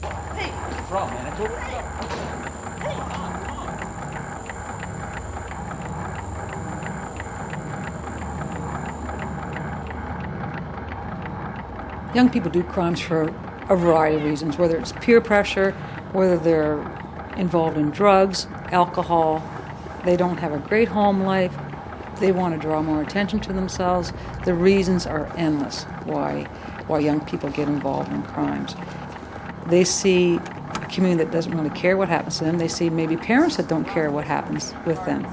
Hey, what's the problem, man? I told you. Hey, come on. Young people do crimes for a variety of reasons, whether it's peer pressure, whether they're involved in drugs, alcohol, they don't have a great home life, they want to draw more attention to themselves. The reasons are endless why young people get involved in crimes. They see a community that doesn't really care what happens to them. They see maybe parents that don't care what happens with them.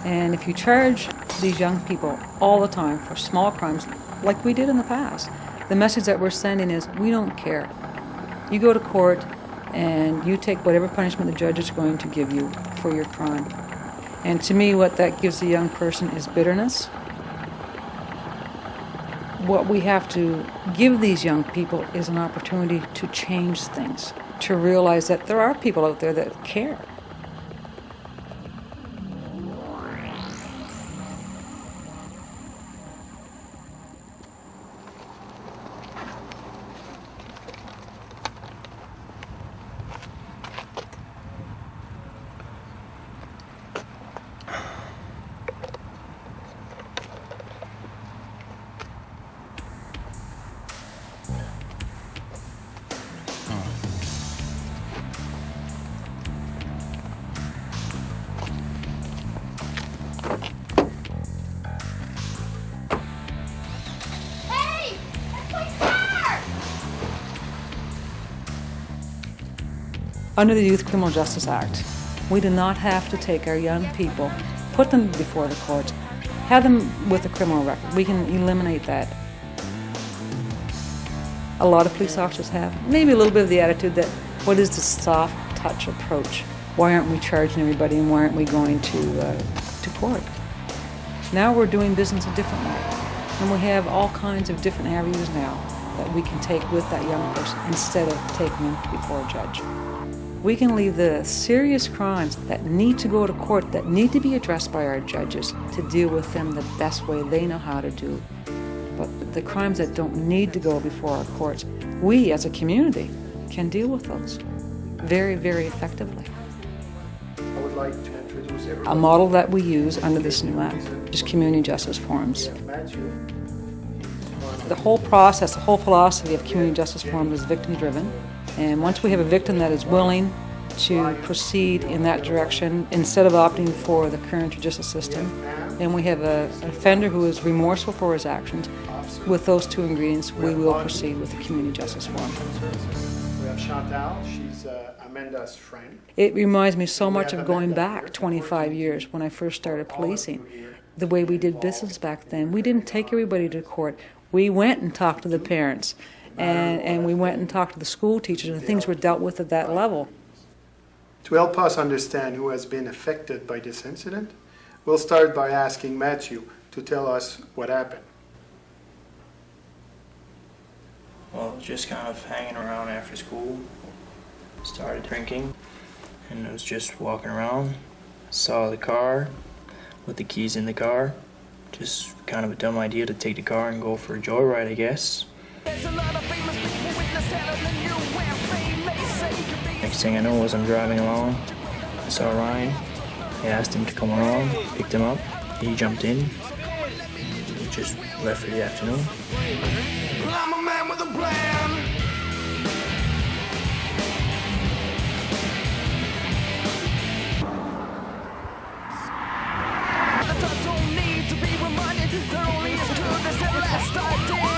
And if you charge these young people all the time for small crimes, like we did in the past, the message that we're sending is, we don't care. You go to court and you take whatever punishment the judge is going to give you for your crime. And to me, what that gives the young person is bitterness. What we have to give these young people is an opportunity to change things, to realize that there are people out there that care. Under the Youth Criminal Justice Act, we do not have to take our young people, put them before the courts, have them with a criminal record. We can eliminate that. A lot of police officers have maybe a little bit of the attitude that, what is this soft touch approach? Why aren't we charging everybody and why aren't we going to court? Now we're doing business a different way. And we have all kinds of different avenues now that we can take with that young person instead of taking them before a judge. We can leave the serious crimes that need to go to court, that need to be addressed by our judges, to deal with them the best way they know how to do. But the crimes that don't need to go before our courts, we as a community can deal with those very, very effectively. I would like to introduce everybody. A model that we use under this new act is community justice forums. The whole process, the whole philosophy of community justice forum is victim-driven. And once we have a victim that is willing to proceed in that direction, instead of opting for the current judicial system, and we have an offender who is remorseful for his actions, with those two ingredients, we will proceed with the community justice forum. We have Chantal, she's Amanda's friend. It reminds me so much of going back 25 years when I first started policing. The way we did business back then, we didn't take everybody to court. We went and talked to the parents. And we went and talked to the school teachers, and things were dealt with at that level. To help us understand who has been affected by this incident, we'll start by asking Matthew to tell us what happened. Well, just kind of hanging around after school, started drinking, and I was just walking around, saw the car with the keys in the car. Just kind of a dumb idea to take the car and go for a joyride, I guess. Next thing I know was I'm driving along, I saw Ryan, I asked him to come along, picked him up, he jumped in, we just left for the afternoon. I'm a man with a plan. I don't need to be reminded, they're only as good as their last idea.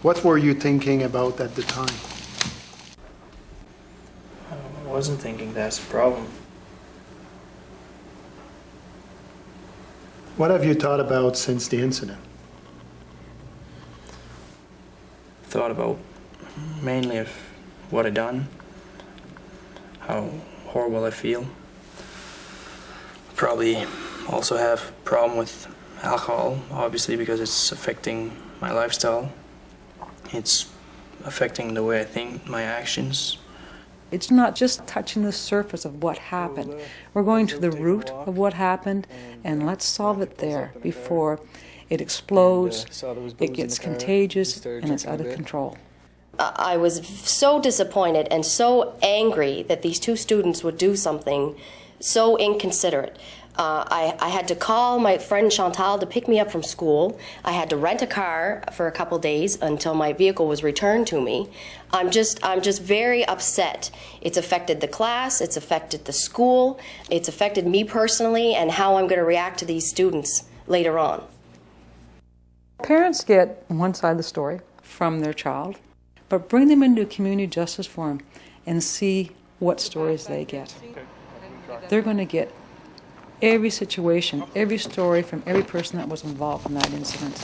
What were you thinking about at the time? I wasn't thinking that's a problem. What have you thought about since the incident? Thought about mainly of what I done, how horrible I feel. Probably also have a problem with alcohol, obviously, because it's affecting my lifestyle. It's affecting the way I think, my actions. It's not just touching the surface of what happened. We're going to the root of what happened, and let's solve it there before it explodes, it gets contagious, and it's out of control. I was so disappointed and so angry that these two students would do something so inconsiderate. I had to call my friend Chantal to pick me up from school. I had to rent a car for a couple days until my vehicle was returned to me. I'm just very upset. It's affected the class, it's affected the school, it's affected me personally and how I'm going to react to these students later on. Parents get one side of the story from their child, but bring them into a community justice forum and see what stories they get. They're going to get every situation, every story from every person that was involved in that incident.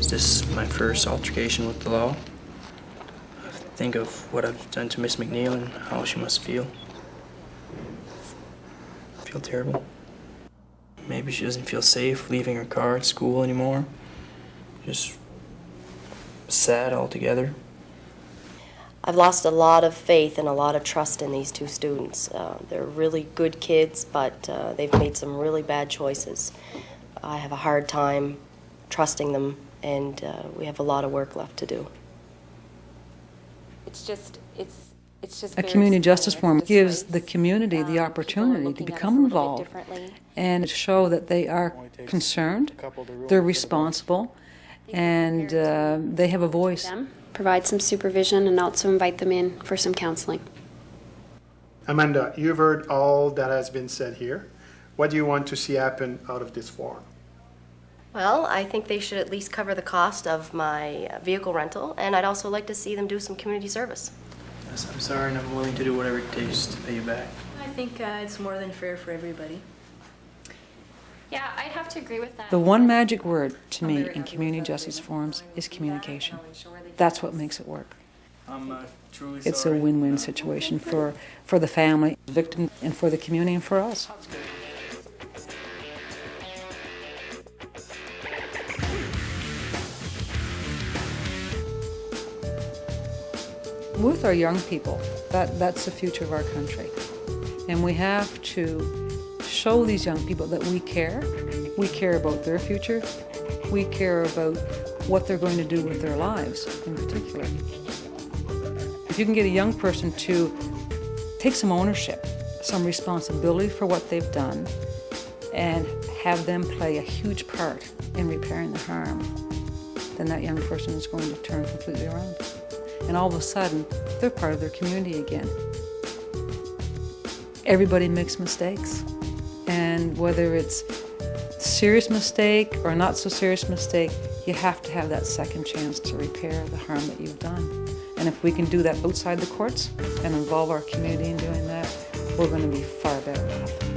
This is my first altercation with the law. I think of what I've done to Miss McNeil and how she must feel. I feel terrible. Maybe she doesn't feel safe leaving her car at school anymore. Just sad altogether. I've lost a lot of faith and a lot of trust in these two students. They're really good kids, but they've made some really bad choices. I have a hard time trusting them, and we have a lot of work left to do. It's just A community justice forum gives the community the opportunity to become involved and show that they are concerned, they're responsible, and they have a voice. Provide some supervision and also invite them in for some counseling. Amanda, you've heard all that has been said here. What do you want to see happen out of this forum? Well, I think they should at least cover the cost of my vehicle rental, and I'd also like to see them do some community service. Yes, I'm sorry, and I'm willing to do whatever it takes to pay you back. I think it's more than fair for everybody. Yeah, I'd have to agree with that. The one magic word to me in community justice forums is communication. That's what makes it work. I'm truly sorry. It's a win-win situation for the family, the victim, and for the community, and for us. With our young people, that's the future of our country. And we have to show these young people that we care. We care about their future. We care about what they're going to do with their lives in particular. If you can get a young person to take some ownership, some responsibility for what they've done, and have them play a huge part in repairing the harm, then that young person is going to turn completely around. And all of a sudden, they're part of their community again. Everybody makes mistakes. And whether it's serious mistake or not so serious mistake, you have to have that second chance to repair the harm that you've done. And if we can do that outside the courts and involve our community in doing that, we're going to be far better off.